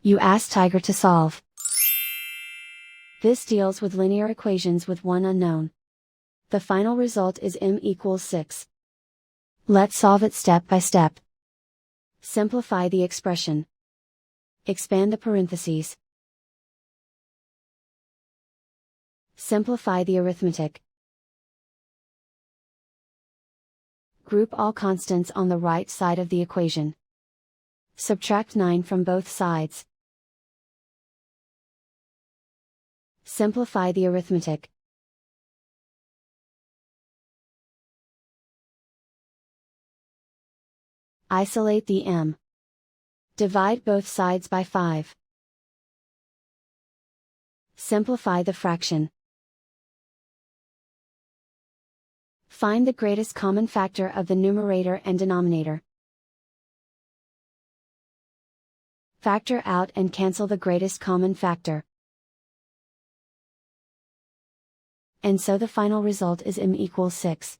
You ask Tiger to solve. This deals with linear equations with one unknown. The final result is m equals 6. Let's solve it step by step. Simplify the expression. Expand the parentheses. Simplify the arithmetic. Group all constants on the right side of the equation. Subtract 9 from both sides. Simplify the arithmetic. Isolate the m. Divide both sides by 5. Simplify the fraction. Find the greatest common factor of the numerator and denominator. Factor out and cancel the greatest common factor. And so the final result is m equals 6.